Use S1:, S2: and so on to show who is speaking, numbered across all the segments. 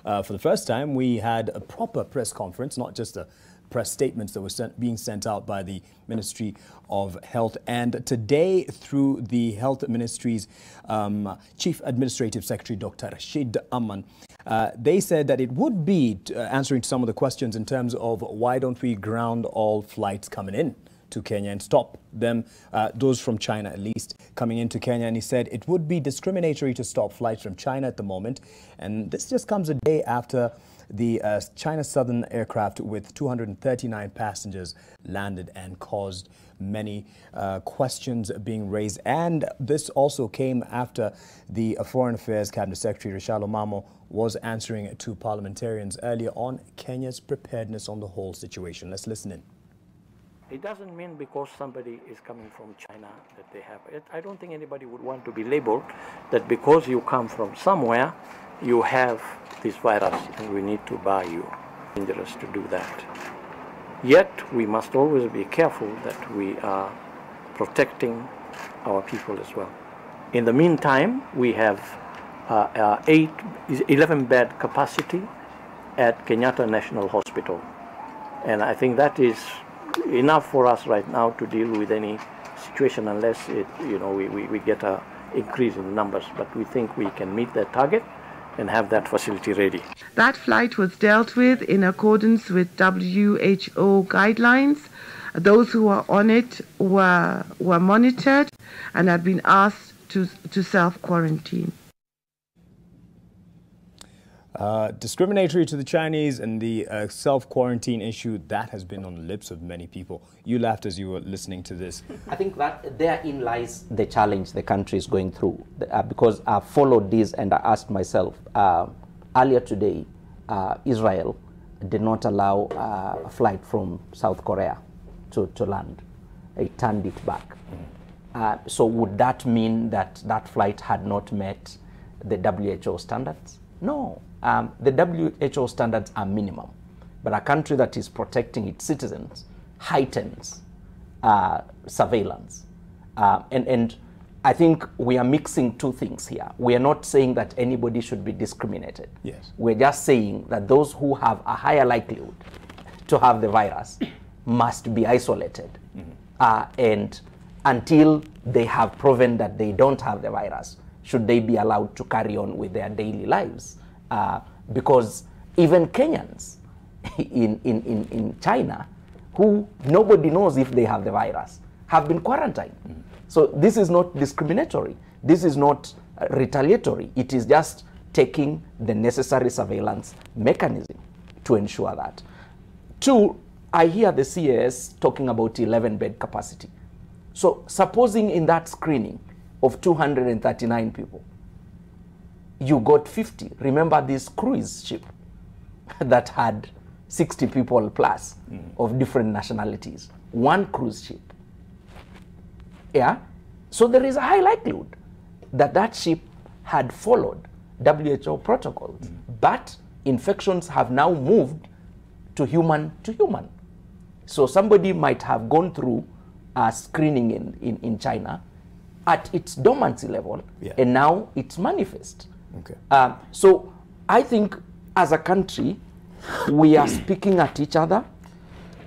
S1: For the first time, we had a proper press conference, not just a press statements that were being sent out by the Ministry of Health. And today, through the Health Ministry's Chief Administrative Secretary, Dr. Rashid Aman, they said that it would be answering some of the questions in terms of why don't we ground all flights coming in to Kenya and stop them, those from China at least, coming into Kenya. And he said it would be discriminatory to stop flights from China at the moment. And this just comes a day after the China Southern aircraft with 239 passengers landed and caused many questions being raised. And this also came after the Foreign Affairs Cabinet Secretary Rashid Aman was answering to parliamentarians earlier on Kenya's preparedness on the whole situation. Let's listen in.
S2: It doesn't mean because somebody is coming from China that they have it. I don't think anybody would want to be labeled that because you come from somewhere, you have this virus and we need to buy you. It's dangerous to do that. Yet we must always be careful that we are protecting our people as well. In the meantime, we have 11-bed capacity at Kenyatta National Hospital. And I think that is enough for us right now to deal with any situation unless we get an increase in numbers. But we think we can meet that target and have that facility ready.
S3: That flight was dealt with in accordance with WHO guidelines. Those who were on it were monitored and had been asked to self-quarantine.
S1: Discriminatory to the Chinese and the self-quarantine issue, that has been on the lips of many people. You laughed as you were listening to this.
S4: I think that therein lies the challenge the country is going through. Because I followed this and I asked myself, earlier today, Israel did not allow a flight from South Korea to land. It turned it back. So would that mean that that flight had not met the WHO standards? No. The WHO standards are minimum, but a country that is protecting its citizens heightens surveillance. And I think we are mixing two things here. We are not saying that anybody should be discriminated.
S1: Yes.
S4: We're just saying that those who have a higher likelihood to have the virus must be isolated. And until they have proven that they don't have the virus, should they be allowed to carry on with their daily lives? Because even Kenyans in China, who nobody knows if they have the virus, have been quarantined. So this is not discriminatory. This is not retaliatory. It is just taking the necessary surveillance mechanism to ensure that. Two, I hear the CAS talking about 11-bed capacity. So supposing in that screening of 239 people, you got 50. Remember this cruise ship that had 60 people plus of different nationalities. One cruise ship. Yeah? So there is a high likelihood that that ship had followed WHO protocols. But infections have now moved to human to human. So somebody might have gone through a screening in China at its dormancy level, and now it's manifest.
S1: Okay.
S4: So I think as a country, we are speaking at each other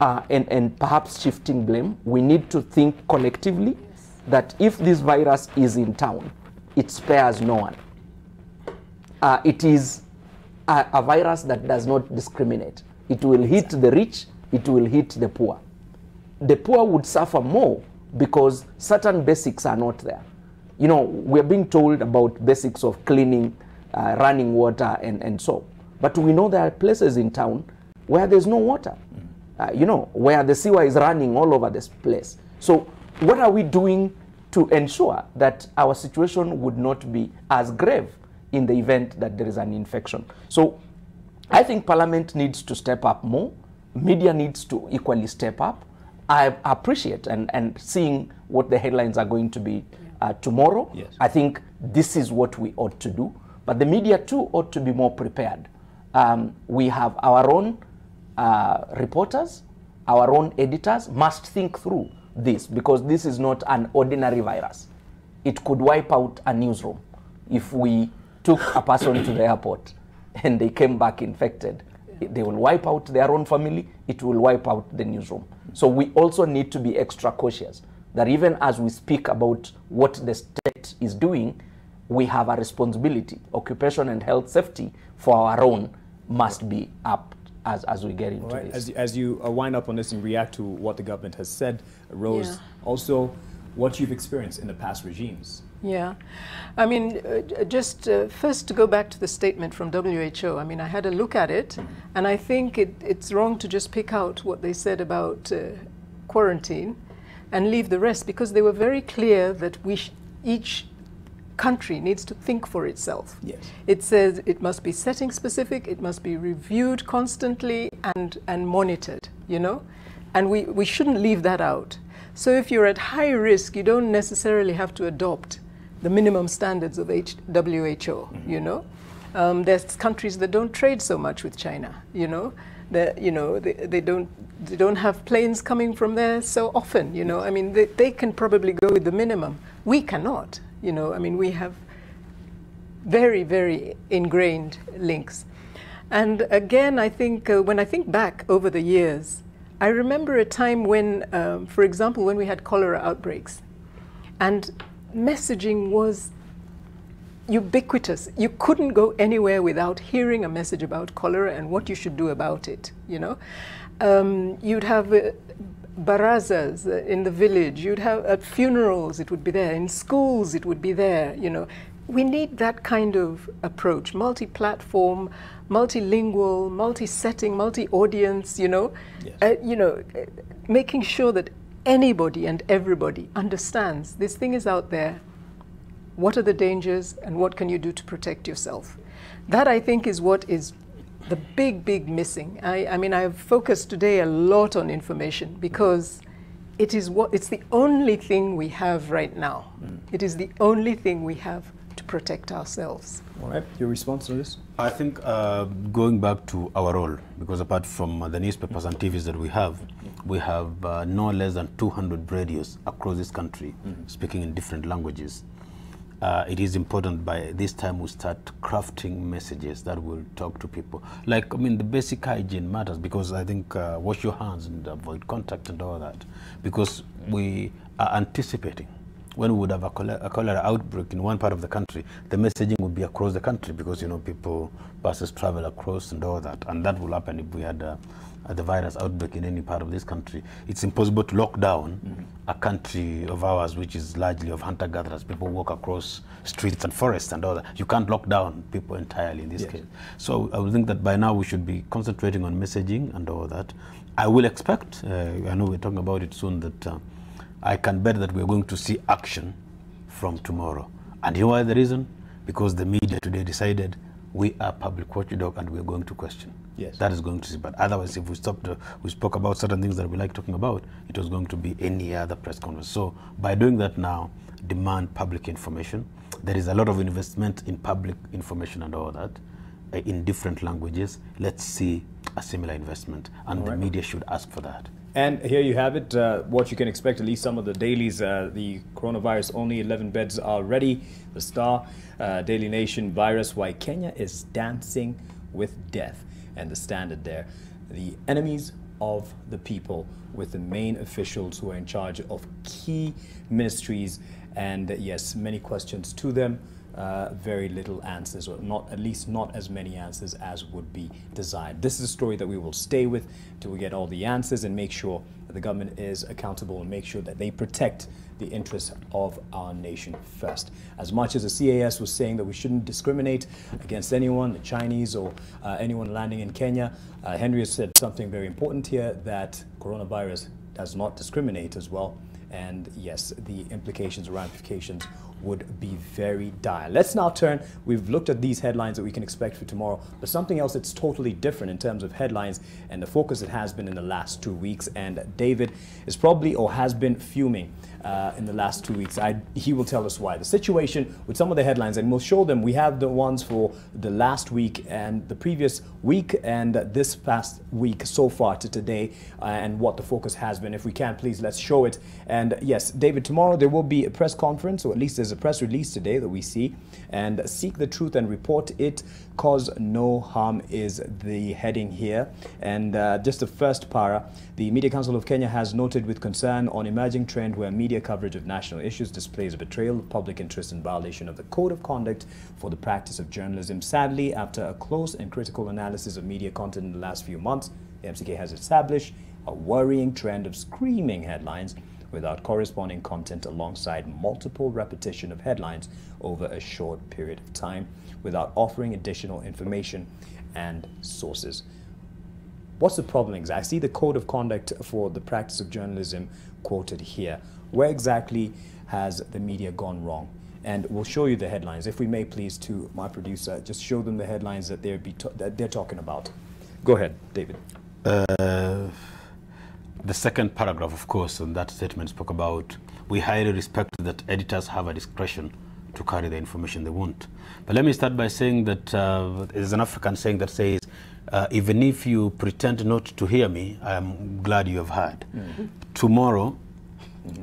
S4: and perhaps shifting blame. We need to think collectively that if this virus is in town, it spares no one. It is a virus that does not discriminate. It will hit the rich, it will hit the poor. The poor would suffer more because certain basics are not there. You know, we're being told about basics of cleaning, running water, and so. But we know there are places in town where there's no water, you know, where the sewer is running all over this place. So what are we doing to ensure that our situation would not be as grave in the event that there is an infection? So I think Parliament needs to step up more. Media needs to equally step up. I appreciate and seeing what the headlines are going to be tomorrow.
S1: Yes.
S4: I think this is what we ought to do. But the media too ought to be more prepared. We have our own reporters, our own editors must think through this, because this is not an ordinary virus. It could wipe out a newsroom if we took a person to the airport and they came back infected, they will wipe out their own family, it will wipe out the newsroom. So we also need to be extra cautious that even as we speak about what the state is doing, we have a responsibility. Occupation and health safety for our own must be up as we get into this.
S1: As you wind up on this and react to what the government has said, Rose, also what you've experienced in the past regimes.
S5: Yeah, I mean, first to go back to the statement from WHO, I mean, I had a look at it, and I think it's wrong to just pick out what they said about quarantine and leave the rest, because they were very clear that each country needs to think for itself.
S1: Yes.
S5: It says it must be setting specific, it must be reviewed constantly and monitored, you know, and we shouldn't leave that out. So if you're at high risk, you don't necessarily have to adopt the minimum standards of WHO, you know. There's countries that don't trade so much with China, you know. They don't have planes coming from there so often, you know. I mean, they can probably go with the minimum. We cannot, you know. I mean, we have very, very ingrained links. And again, I think when I think back over the years, I remember a time when, for example, when we had cholera outbreaks, and messaging was ubiquitous. You couldn't go anywhere without hearing a message about cholera and what you should do about it, you know. You'd have barazas in the village, you'd have at funerals, it would be there, in schools it would be there, you know. We need that kind of approach, multi-platform, multilingual, multi-setting, multi-audience, you know.
S1: Yes.
S5: You know, making sure that anybody and everybody understands this thing is out there. What are the dangers and what can you do to protect yourself? That, I think, is what is the big missing. I mean, I've focused today a lot on information because it's the only thing we have right now. It is the only thing we have to protect ourselves.
S1: All right, your response to this?
S6: I think going back to our role, because apart from the newspapers and TVs that we have no less than 200 radios across this country speaking in different languages. It is important by this time we start crafting messages that will talk to people. Like, I mean, the basic hygiene matters, because I think wash your hands and avoid contact and all that, because we are anticipating when we would have a cholera outbreak in one part of the country, the messaging would be across the country, because, you know, buses travel across and all that, and that will happen if we had the virus outbreak in any part of this country. It's impossible to lock down a country of ours, which is largely of hunter-gatherers. People walk across streets and forests and all that. You can't lock down people entirely in this case. So I would think that by now we should be concentrating on messaging and all that. I will expect, I know we're talking about it soon, that I can bet that we're going to see action from tomorrow. And you know why the reason? Because the media today decided we are public watchdog and we're going to question.
S1: Yes.
S6: That is going to see. But otherwise, if we spoke about certain things that we like talking about, it was going to be any other press conference. So by doing that now, demand public information. There is a lot of investment in public information and all that in different languages. Let's see a similar investment, and the media should ask for that.
S1: And here you have it, what you can expect, at least some of the dailies. The coronavirus, only 11 beds are ready. The Star, Daily Nation, virus, why Kenya is dancing with death. And the Standard there, the enemies of the people, with the main officials who are in charge of key ministries. And yes, many questions to them. Very little answers, or at least not as many answers as would be desired. This is a story that we will stay with till we get all the answers and make sure that the government is accountable and make sure that they protect the interests of our nation first. As much as the CAS was saying that we shouldn't discriminate against anyone, the Chinese or anyone landing in Kenya, Henry has said something very important here, that coronavirus does not discriminate as well. And yes, the implications, ramifications would be very dire. Let's now turn, we've looked at these headlines that we can expect for tomorrow, but something else that's totally different in terms of headlines and the focus it has been in the last 2 weeks. And David is probably, or has been, fuming in the last 2 weeks. He will tell us why. The situation with some of the headlines, and we'll show them. We have the ones for the last week and the previous week and this past week so far to today, and what the focus has been. If we can, please, let's show it. And yes, David, tomorrow there will be a press conference, or at least there's there's a press release today that we see, and seek the truth and report it, cause no harm is the heading here. And just the first para, the Media Council of Kenya has noted with concern on emerging trend where media coverage of national issues displays a betrayal of public interest and violation of the code of conduct for the practice of journalism. Sadly, after a close and critical analysis of media content in the last few months, the MCK has established a worrying trend of screaming headlines without corresponding content alongside multiple repetition of headlines over a short period of time without offering additional information and sources. What's the problem exactly? I see the code of conduct for the practice of journalism quoted here. Where exactly has the media gone wrong? And we'll show you the headlines. If we may, please, to my producer, just show them the headlines that they're talking about. Go ahead, David.
S6: The second paragraph, of course, in that statement spoke about, we highly respect that editors have a discretion to carry the information they want. But let me start by saying that there's an African saying that says, even if you pretend not to hear me, I am glad you have heard. Tomorrow,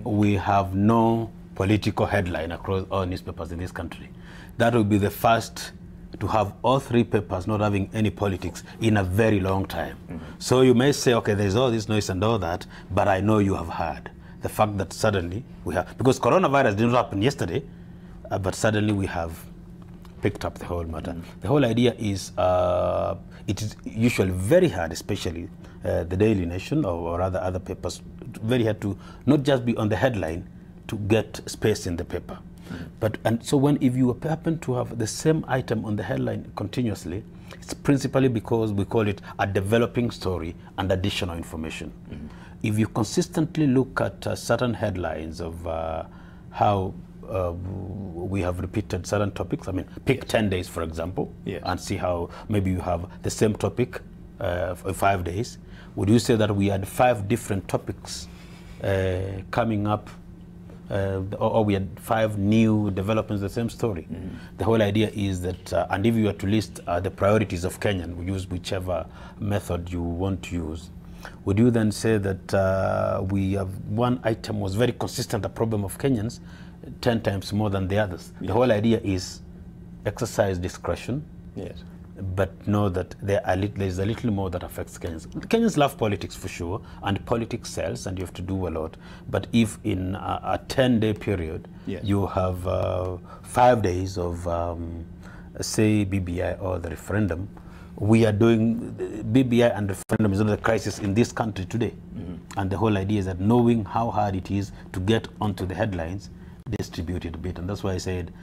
S6: we have no political headline across all newspapers in this country. That will be the first to have all three papers not having any politics in a very long time. So you may say, okay, there's all this noise and all that, but I know you have heard. The fact that suddenly we have, because coronavirus didn't happen yesterday, but suddenly we have picked up the whole matter. The whole idea is, it is usually very hard, especially the Daily Nation or other papers, very hard to not just be on the headline, to get space in the paper. And so if you happen to have the same item on the headline continuously, it's principally because we call it a developing story and additional information. If you consistently look at certain headlines of how we have repeated certain topics, I mean, pick 10 days, for example, and see how maybe you have the same topic for 5 days. Would you say that we had 5 different topics coming up, or we had 5 new developments, the same story? The whole idea is that, and if you were to list the priorities of Kenya, we use whichever method you want to use, would you then say that we have one item was very consistent, a problem of Kenyans, 10 times more than the others? The whole idea is exercise discretion, but know that there's a little more that affects Kenyans. Kenyans love politics for sure, and politics sells, and you have to do a lot. But if in a 10-day period, you have 5 days of, say, BBI or the referendum, we are doing BBI and referendum is not a crisis in this country today. And the whole idea is that knowing how hard it is to get onto the headlines, distribute it a bit. And that's why I said,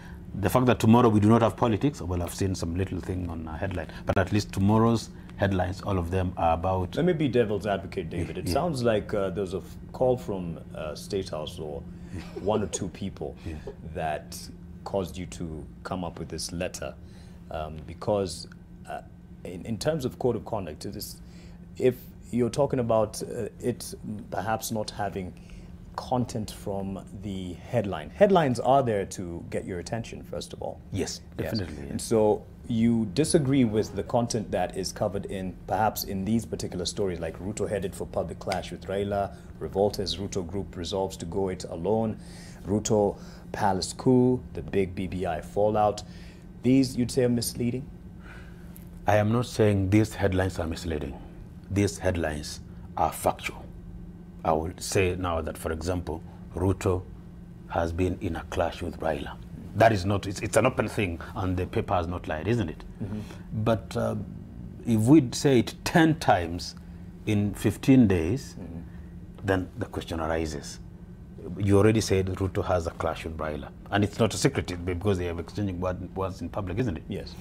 S6: the fact that tomorrow we do not have politics, well, I've seen some little thing on a headline, but at least tomorrow's headlines, all of them are about...
S1: Let me be devil's advocate, David. It sounds like there's a call from State House or 1 or 2 people that caused you to come up with this letter, because in terms of code of conduct, if you're talking about it perhaps not having content from the headline. Headlines are there to get your attention, first of all.
S6: Yes, definitely.
S1: Yes. And so you disagree with the content that is covered in, perhaps in these particular stories, like Ruto headed for public clash with Raila, revolt as Ruto group resolves to go it alone, Ruto palace coup, the big BBI fallout. These, you'd say, are misleading?
S6: I am not saying these headlines are misleading. These headlines are factual. I will say now that, for example, Ruto has been in a clash with Raila. That is not, it's an open thing, and the paper has not lied, isn't it? But if we'd say it 10 times in 15 days, then the question arises. You already said Ruto has a clash with Raila, and it's not a secret because they have exchanging words in public, isn't it?
S1: Yes.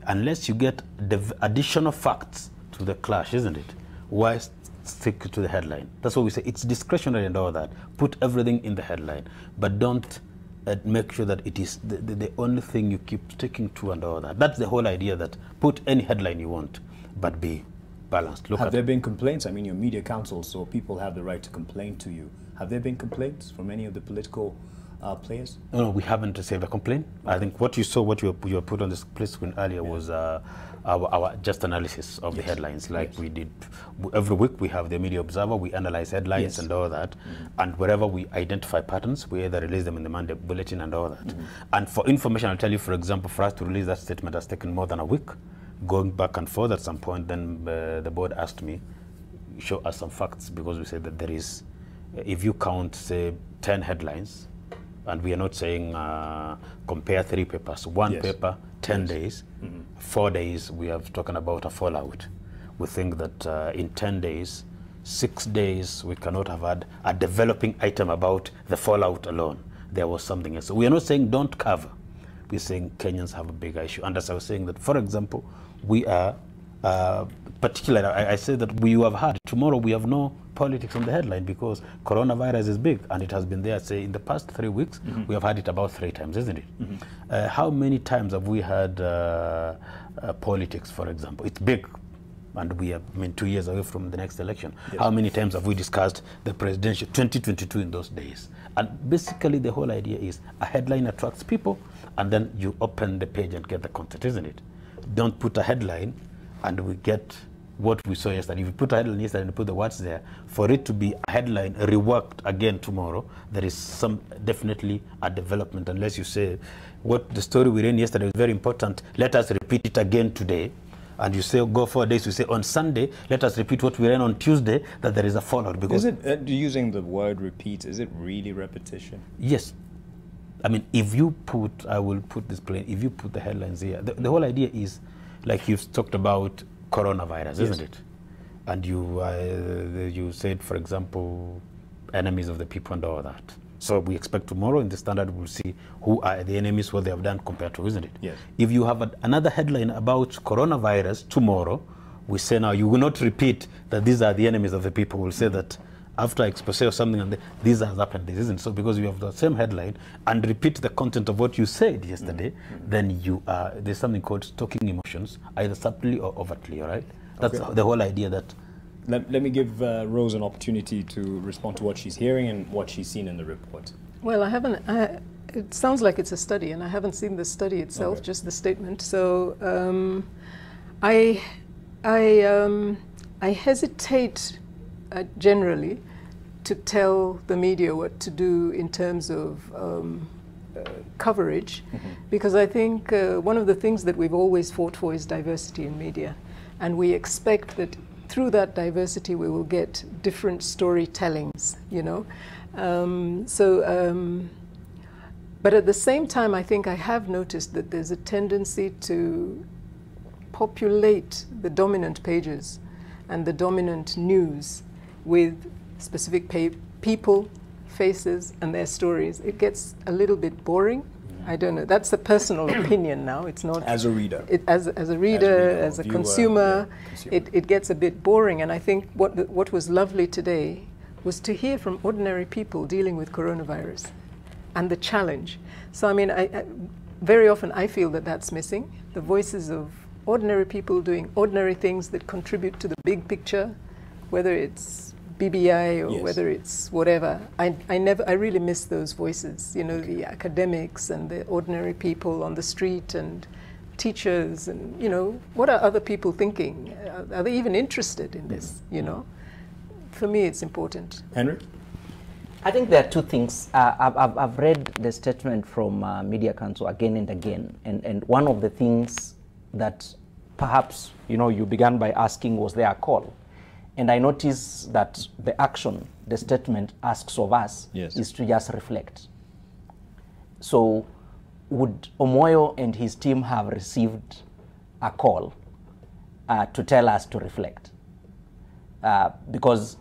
S6: Unless you get the additional facts to the clash, isn't it? Why stick to the headline? That's what we say. It's discretionary and all that. Put everything in the headline, but don't make sure that it is the only thing you keep sticking to and all that. That's the whole idea, that put any headline you want, but be balanced.
S1: Have there been complaints? I mean, you're media council, so people have the right to complain to you. Have there been complaints from any of the political players?
S6: No, we haven't received a complaint. I think what you saw, what you put on the split screen earlier was our just analysis of the headlines. Like we did every week, we have the Media Observer, we analyze headlines and all that. And wherever we identify patterns, we either release them in the Monday bulletin and all that. And for information, I'll tell you, for example, for us to release that statement has taken more than a week. Going back and forth at some point, then the board asked me, show us some facts, because we said that there is, if you count, say, 10 headlines, and we are not saying compare 3 papers, one paper, 10 days, 4 days, we have talking about a fallout. We think that in 10 days, 6 days, we cannot have had a developing item about the fallout alone. There was something else. So we are not saying don't cover. We're saying Kenyans have a bigger issue. And as I was saying that, for example, we are, particularly, I say that we have had, tomorrow we have no politics on the headline because coronavirus is big and it has been there, say, in the past 3 weeks, we have had it about 3 times, isn't it? How many times have we had politics, for example? It's big. And we are, 2 years away from the next election. How many times have we discussed the presidential 2022 in those days? And basically the whole idea is a headline attracts people and then you open the page and get the content, isn't it? Don't put a headline and we get what we saw yesterday. If you put a headline yesterday and put the words there, for it to be a headline reworked again tomorrow, there is some definitely a development, unless you say what the story we ran yesterday was very important, let us repeat it again today. And you say go 4 days, you say on Sunday, let us repeat what we ran on Tuesday, that there is a fallout. Because
S1: is it, using the word repeat, is it really repetition?
S6: Yes. I mean, if you put, I will put this plain, if you put the headlines here, the whole idea is, like you've talked about coronavirus, isn't it? And you said, for example, enemies of the people and all that. So we expect tomorrow in the Standard we'll see who are the enemies, what they have done compared to, isn't it?
S1: Yes.
S6: If you have another headline about coronavirus tomorrow, we say now you will not repeat that these are the enemies of the people. We'll say that after expose or something, and these has happened, this isn't. So because you have the same headline and repeat the content of what you said yesterday, then you are, there's something called stalking emotions, either subtly or overtly, all right? That's the whole idea that.
S1: Let me give Rose an opportunity to respond to what she's hearing and what she's seen in the report.
S5: Well, I haven't, it sounds like it's a study, and I haven't seen the study itself, just the statement. So I hesitate generally to tell the media what to do in terms of coverage, because I think one of the things that we've always fought for is diversity in media, and we expect that through that diversity we will get different storytellings, you know. But at the same time, I think I have noticed that there's a tendency to populate the dominant pages and the dominant news with specific people, faces, and their stories. It gets a little bit boring. I don't know. That's a personal opinion now. It's not
S1: as a reader.
S5: As a reader, as a consumer, it gets a bit boring. And I think what was lovely today was to hear from ordinary people dealing with coronavirus and the challenge. So I mean, very often I feel that that's missing. The voices of ordinary people doing ordinary things that contribute to the big picture, whether it's BBI or whether it's whatever. I really miss those voices, you know, the academics and the ordinary people on the street and teachers, and, you know, what are other people thinking? Are they even interested in this, you know? For me, it's important.
S1: Henry?
S4: I think there are two things. I've read the statement from Media Council again and again, and one of the things that perhaps, you know, you began by asking, was there a call? And I notice that the action, the statement asks of us is to just reflect. So would Omoyo and his team have received a call to tell us to reflect? Because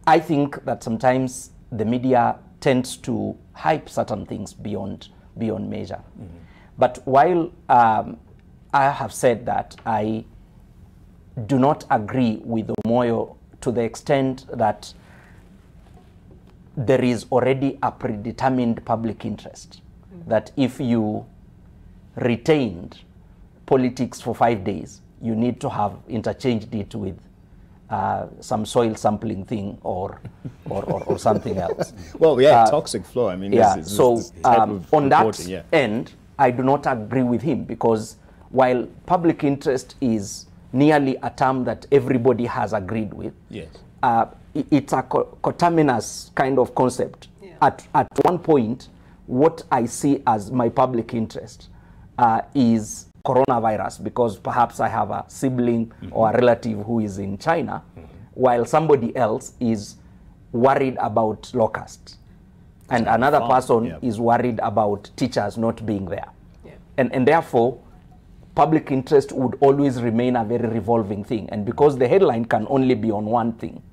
S4: I think that sometimes the media tends to hype certain things beyond measure. But while I have said that I do not agree with Omoyo to the extent that there is already a predetermined public interest, that if you retained politics for 5 days, you need to have interchanged it with some soil sampling thing or something else.
S1: Well, yeah, toxic flow. I mean,
S4: yeah.
S1: This
S4: so
S1: type of
S4: on that
S1: yeah.
S4: end, I do not agree with him, because while public interest is nearly a term that everybody has agreed with,
S1: yes,
S4: it's a coterminous kind of concept. Yeah. At one point, what I see as my public interest is coronavirus, because perhaps I have a sibling or a relative who is in China, while somebody else is worried about locusts. And another person is worried about teachers not being there. Yeah. And therefore, public interest would always remain a very revolving thing. And because the headline can only be on one thing,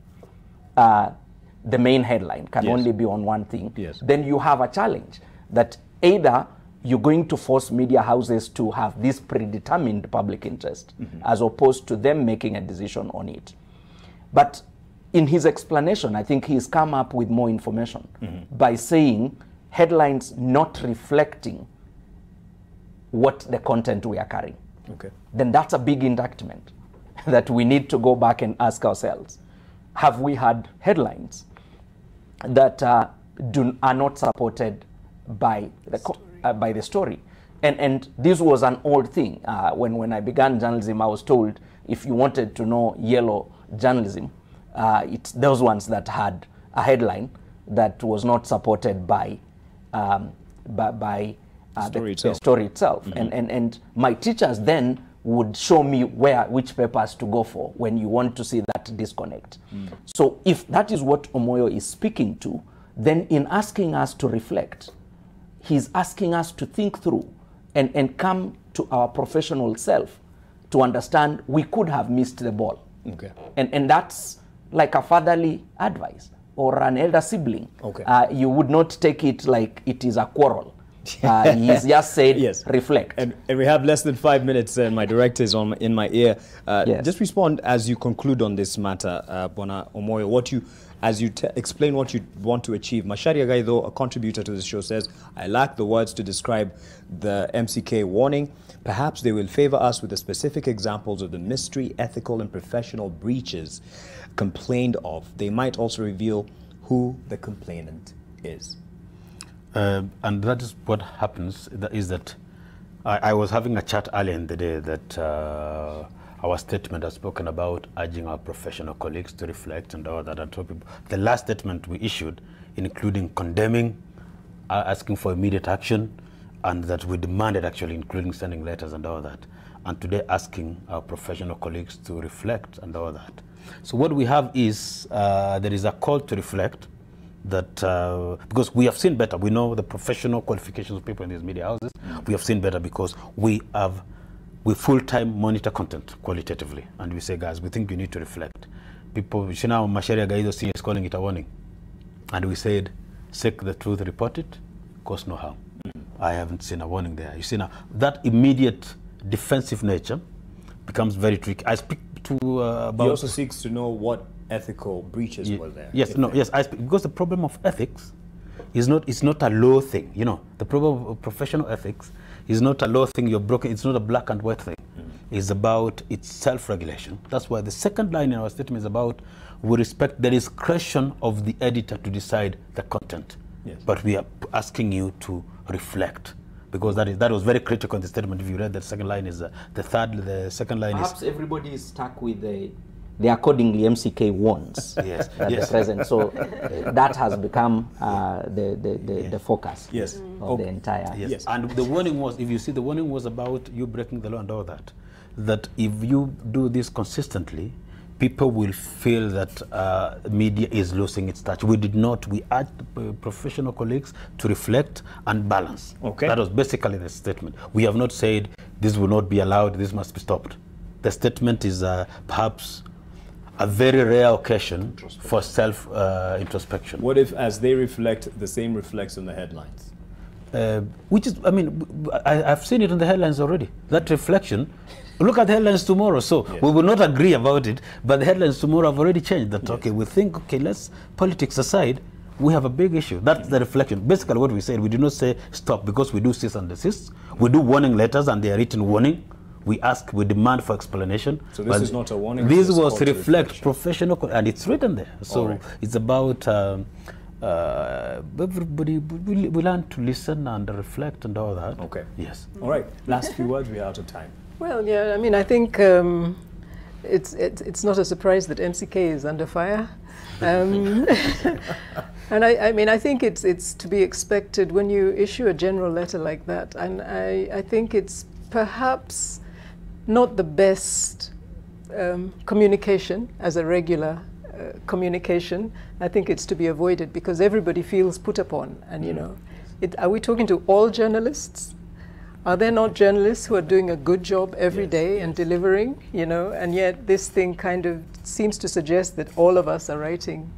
S4: the main headline can only be on one thing, then you have a challenge that either you're going to force media houses to have this predetermined public interest as opposed to them making a decision on it. But in his explanation, I think he's come up with more information by saying headlines not reflecting what the content we are carrying.
S1: Okay.
S4: Then that's a big indictment that we need to go back and ask ourselves. Have we had headlines that are not supported by the story? And this was an old thing. When I began journalism, I was told if you wanted to know yellow journalism, it's those ones that had a headline that was not supported by the story itself. And my teachers then would show me which papers to go for when you want to see that disconnect. So if that is what Omoyo is speaking to, then in asking us to reflect, he's asking us to think through and come to our professional self to understand we could have missed the ball.
S1: Okay.
S4: And that's like a fatherly advice or an elder sibling.
S1: Okay.
S4: You would not take it like it is a quarrel. He's just said, reflect.
S1: And we have less than 5 minutes, and my director is in my ear. Just respond as you conclude on this matter, Bona Omoyo. As you explain what you want to achieve. Macharia Gaido, a contributor to the show, says, I lack the words to describe the MCK warning. Perhaps they will favor us with the specific examples of the mystery, ethical, and professional breaches complained of. They might also reveal who the complainant is.
S6: And that is what happens, is that I was having a chat earlier in the day that our statement has spoken about urging our professional colleagues to reflect and all that. And the last statement we issued, including condemning, asking for immediate action, and that we demanded actually, including sending letters and all that. And today asking our professional colleagues to reflect and all that. So what we have is, there is a call to reflect, that because we have seen better. We know the professional qualifications of people in these media houses. We have seen better because we full-time monitor content qualitatively, and we say, guys, we think you need to reflect. People, you now Macharia Gaido is calling it a warning, and we said, seek the truth, report it, cause no harm. I haven't seen a warning there. You see now that immediate defensive nature becomes very tricky. I speak to about.
S1: He also seeks to know what ethical breaches were there.
S6: Yes, no, yes. Because the problem of ethics is not a law thing. You know, the problem of professional ethics is not a law thing. You're broken. It's not a black and white thing. It's about its self-regulation. That's why the second line in our statement is about we respect the discretion of the editor to decide the content.
S1: Yes.
S6: But we are asking you to reflect, because that was very critical in the statement. If you read that second line, is the second line.
S4: Perhaps everybody is stuck with the accordingly MCK wants
S6: yes.
S4: at the present. So that has become the focus of the entire.
S6: Yes. And the warning was, if you see, the warning was about you breaking the law and all that. That if you do this consistently, people will feel that media is losing its touch. We did not. We urged professional colleagues to reflect and balance.
S1: Okay.
S6: That was basically the statement. We have not said this will not be allowed, this must be stopped. The statement is perhaps a very rare occasion for self-introspection.
S1: What if, as they reflect, the same reflects on the headlines?
S6: Which is, I mean, I've seen it in the headlines already. That reflection. Look at the headlines tomorrow. So we will not agree about it, but the headlines tomorrow have already changed. That okay, we think, okay, let's politics aside, we have a big issue. That's the reflection. Basically, what we said, we do not say stop, because we do cease and desist. We do warning letters, and they are written warning. we demand for explanation.
S1: So this is not a warning.
S6: This
S1: is a
S6: was
S1: call
S6: to
S1: to
S6: reflect
S1: reflection.
S6: professional, and it's written there. So
S1: right.
S6: it's about everybody, we learn to listen and reflect and all that.
S1: Okay.
S6: Yes.
S1: All right. Last few words. We're out of time.
S5: Well, yeah, I mean, I think it's not a surprise that MCK is under fire. And I mean, I think it's to be expected when you issue a general letter like that. And I think it's perhaps not the best communication as a regular communication. I think it's to be avoided because everybody feels put upon. And, you know, are we talking to all journalists? Are there not journalists who are doing a good job every day and delivering, you know? And yet this thing kind of seems to suggest that all of us are writing,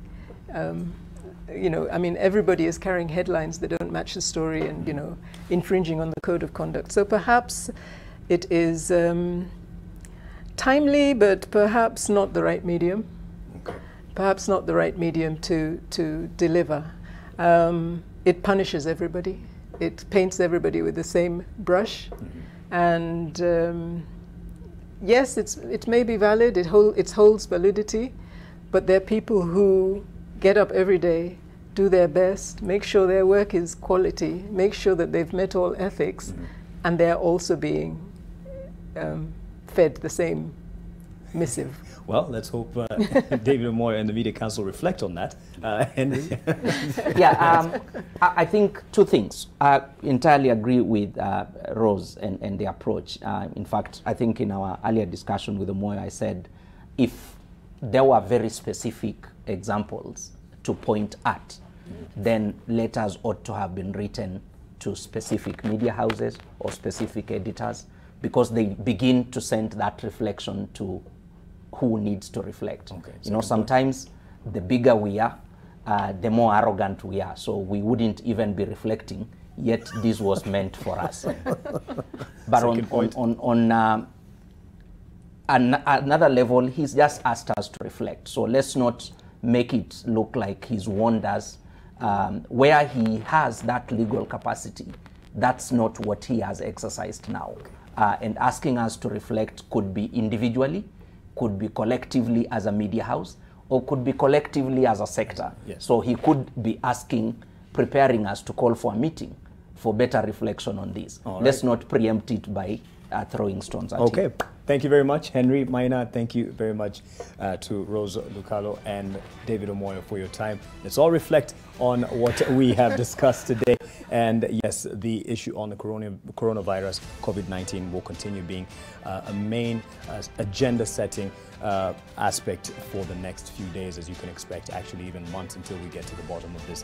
S5: you know, I mean, everybody is carrying headlines that don't match the story and, you know, infringing on the code of conduct. So perhaps it is timely, but perhaps not the right medium.
S1: Okay.
S5: Perhaps not the right medium to deliver. It punishes everybody. It paints everybody with the same brush. And yes, it may be valid, it holds validity, but there are people who get up every day, do their best, make sure their work is quality, make sure that they've met all ethics, and they're also being fed the same missive.
S1: Well, let's hope David Omoyo and the Media Council reflect on that. Henry?
S4: Yeah, I think two things. I entirely agree with Rose and the approach. In fact, I think in our earlier discussion with Omoyo, I said if there were very specific examples to point at, then letters ought to have been written to specific media houses or specific editors because they begin to send that reflection to who needs to reflect.
S1: Okay,
S4: you know, sometimes the bigger we are, the more arrogant we are. So we wouldn't even be reflecting, yet this was meant for us. But on another level, he's just asked us to reflect. So let's not make it look like he's warned us. Where he has that legal capacity, that's not what he has exercised now. And asking us to reflect could be individually, could be collectively as a media house, or could be collectively as a sector.
S1: Yes.
S4: So he could be preparing us to call for a meeting for better reflection on this.
S1: All
S4: Let's
S1: right.
S4: not preempt it by throwing stones at
S1: Okay.
S4: him.
S1: Thank you very much, Henry Maina. Thank you very much to Rose Lucalo and David Omoyo for your time. Let's all reflect on what we have discussed today. And yes, the issue on the coronavirus, COVID-19, will continue being a main agenda-setting aspect for the next few days, as you can expect, actually even months until we get to the bottom of this.